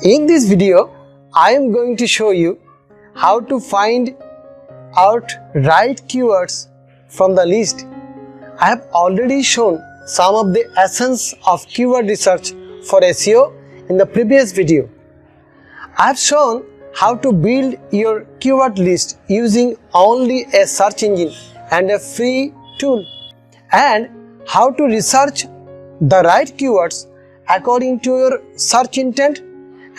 In this video, I am going to show you how to find out right keywords from the list. I have already shown some of the essence of keyword research for SEO in the previous video. I have shown how to build your keyword list using only a search engine and a free tool, and how to research the right keywords according to your search intent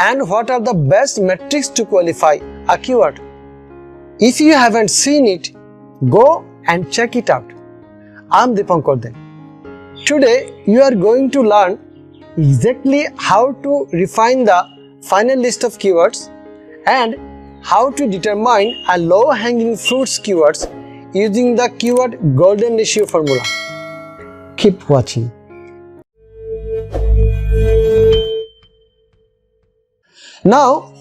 and what are the best metrics to qualify a keyword. If you haven't seen it, go and check it out. I'm Dipankar then. Today you are going to learn exactly how to refine the final list of keywords and how to determine a low-hanging fruits keywords using the keyword golden ratio formula. Keep watching. Now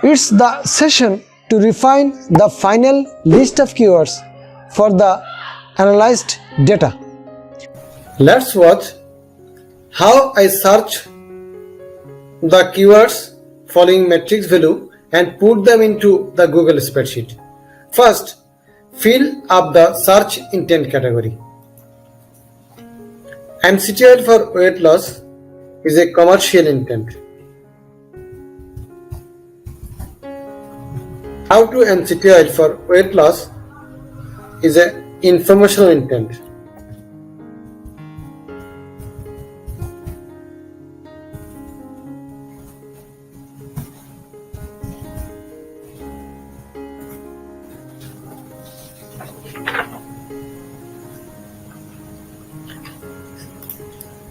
it's the session to refine the final list of keywords for the analyzed data. Let's watch how I search the keywords following matrix value and put them into the Google spreadsheet. First, fill up the search intent category. MCT oil for weight loss is a commercial intent. How to MCT oil for weight loss is an informational intent.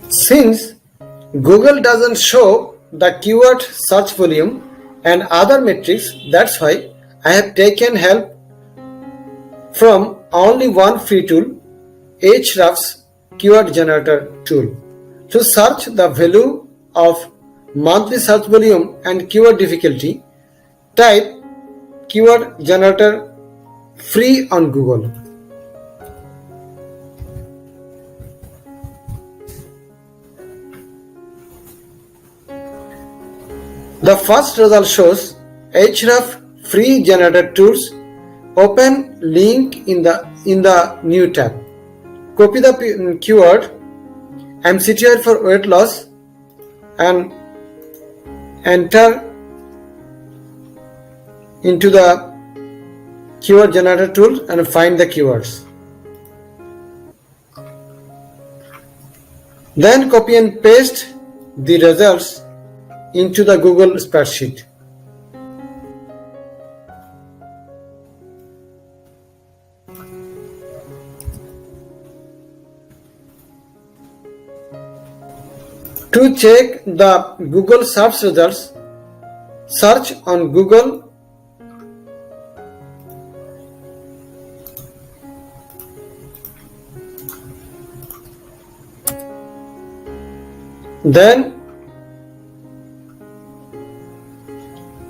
Since Google doesn't show the keyword search volume and other metrics, that's why I have taken help from only one free tool, ahrefs keyword generator tool. To search the value of monthly search volume and keyword difficulty, type keyword generator free on Google. The first result shows ahrefs free generator tools. Open link in the new tab. Copy the keyword MCT oil for weight loss and enter into the keyword generator tool and find the keywords. Then copy and paste the results into the Google spreadsheet. To check the Google search results, search on Google then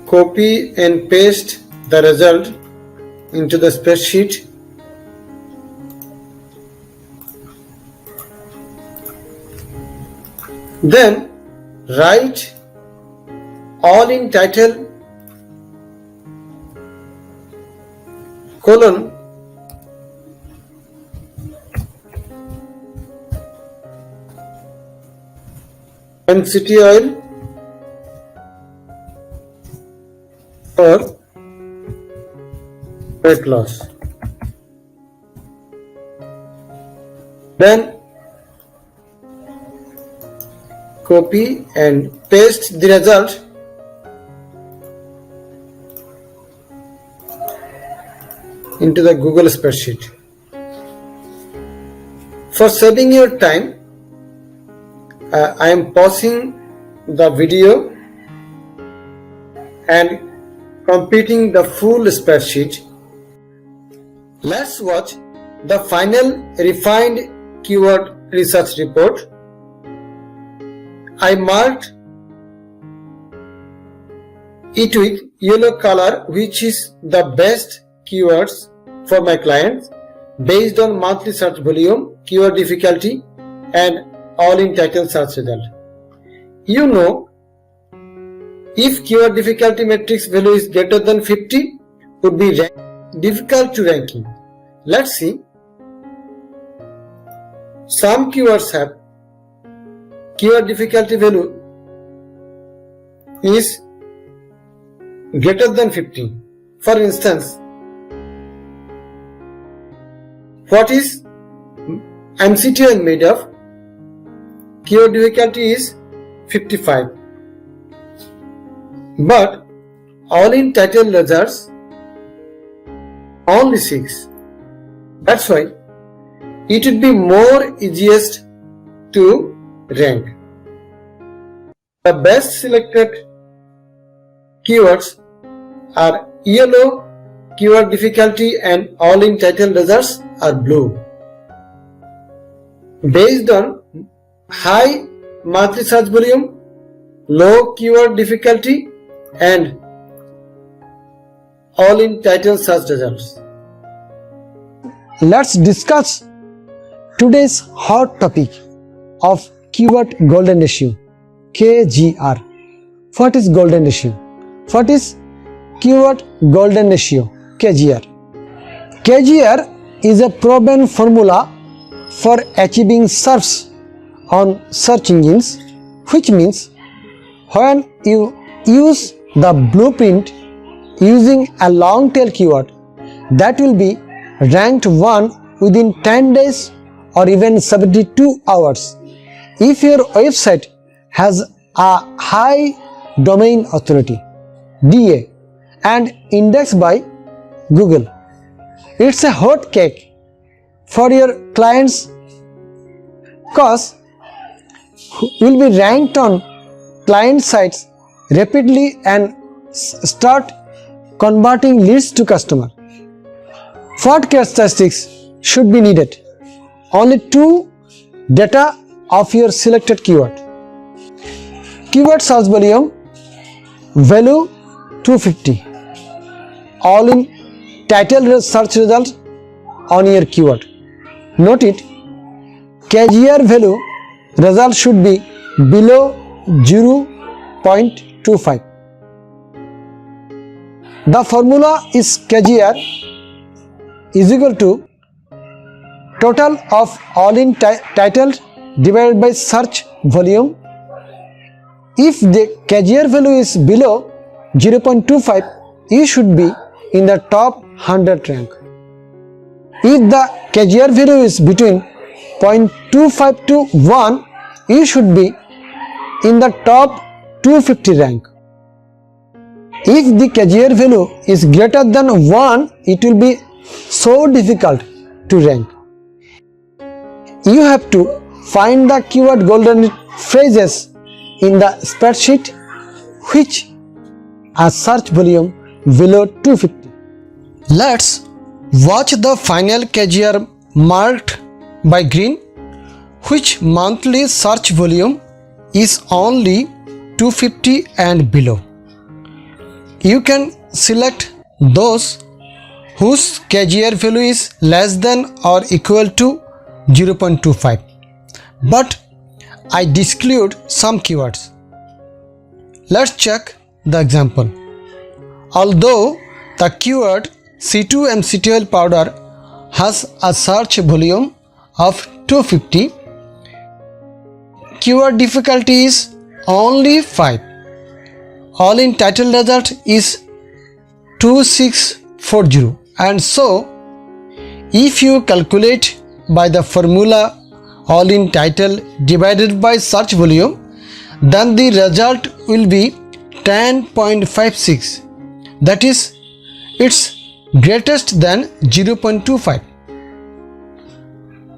copy and paste the result into the spreadsheet. Then write all in title colon MCT oil for weight loss. Then copy and paste the result into the Google spreadsheet. For saving your time, I am pausing the video and completing the full spreadsheet. Let's watch the final refined keyword research report. I marked it with yellow color, which is the best keywords for my clients based on monthly search volume, keyword difficulty, and all in title search result. You know if keyword difficulty matrix value is greater than 50, would be difficult to ranking. Let's see. Some keywords have keyword difficulty value is greater than 50. For instance, what is MCTL made of? Keyword difficulty is 55. But all in title results only 6. That's why it would be more easiest to rank. The best selected keywords are yellow, keyword difficulty, and all in title results are blue. Based on high monthly search volume, low keyword difficulty, and all in title search results. Let's discuss today's hot topic of keyword golden ratio, KGR. What is golden ratio? What is keyword golden ratio, KGR? KGR is a proven formula for achieving SERPs on search engines, which means when you use the blueprint using a long tail keyword, that will be ranked 1 within 10 days or even 72 hours if your website has a high domain authority, DA, and indexed by Google. It's a hot cake for your clients because will be ranked on client sites rapidly and start converting leads to customer. What characteristics should be needed? Only 2 data of your selected keyword. Keyword search volume value 250. All in title search result on your keyword. Note it, KGR value result should be below 0.25. The formula is KGR is equal to total of all in title divided by search volume. If the KGR value is below 0.25, you should be in the top 100 rank. If the KGR value is between 0.25 to 1, you should be in the top 250 rank. If the KGR value is greater than 1, it will be so difficult to rank. You have to find the keyword golden phrases in the spreadsheet which a search volume below 250. Let's watch the final KGR marked by green, which monthly search volume is only 250 and below. You can select those whose KGR value is less than or equal to 0.25, but I exclude some keywords. Let's check the example. Although the keyword C2 MCTL powder has a search volume of 250, keyword difficulty is only 5. All in title result is 2640, and so if you calculate by the formula all in title divided by search volume, then the result will be 10.56. That is, it's greatest than 0.25.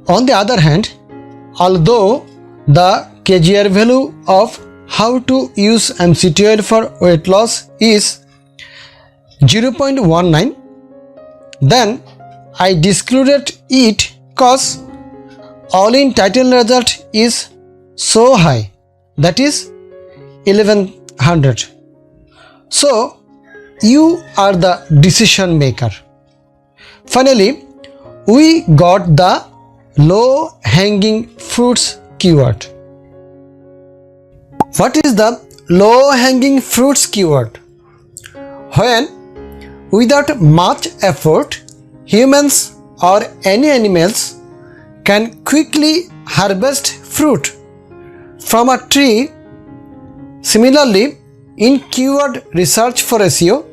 On the other hand, although the KGR value of how to use MCTL for weight loss is 0.19, then I excluded it because all in title result is so high, that is 1100. So you are the decision maker. Finally, we got the low hanging fruits keyword. What is the low hanging fruits keyword. When without much effort, humans or any animals can quickly harvest fruit from a tree. Similarly, in keyword research for SEO,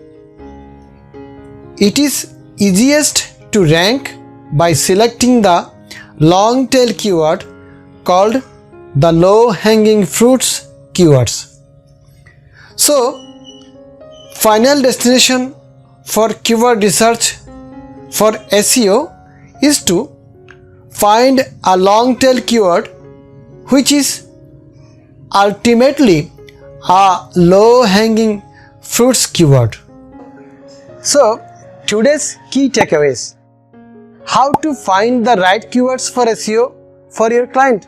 it is easiest to rank by selecting the long tail keyword called the low hanging fruits keywords. So, final destination for keyword research for SEO is to find a long tail keyword which is ultimately a low hanging fruits keyword. So, today's key takeaways: how to find the right keywords for SEO for your client,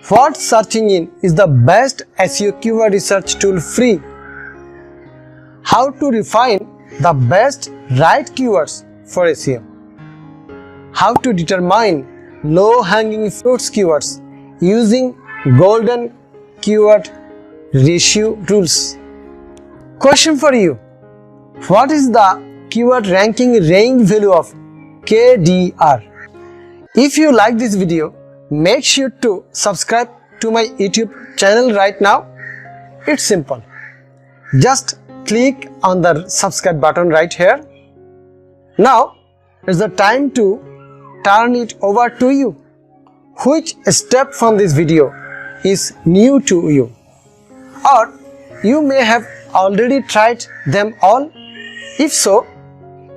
what search engine is the best SEO keyword research tool free, how to refine the best right keywords for SEO, how to determine low hanging fruits keywords using golden keyword ratio rules. Question for you: what is the keyword ranking range value of KDR? If you like this video, make sure to subscribe to my YouTube channel right now. It's simple. Just click on the subscribe button right here. Now it's the time to turn it over to you. Which step from this video is new to you? Or you may have already tried them all. If so,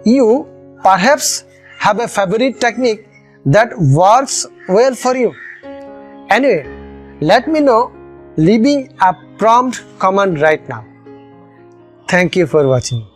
you perhaps have a favorite technique that works well for you. Anyway, let me know leaving a prompt comment right now. Thank you for watching.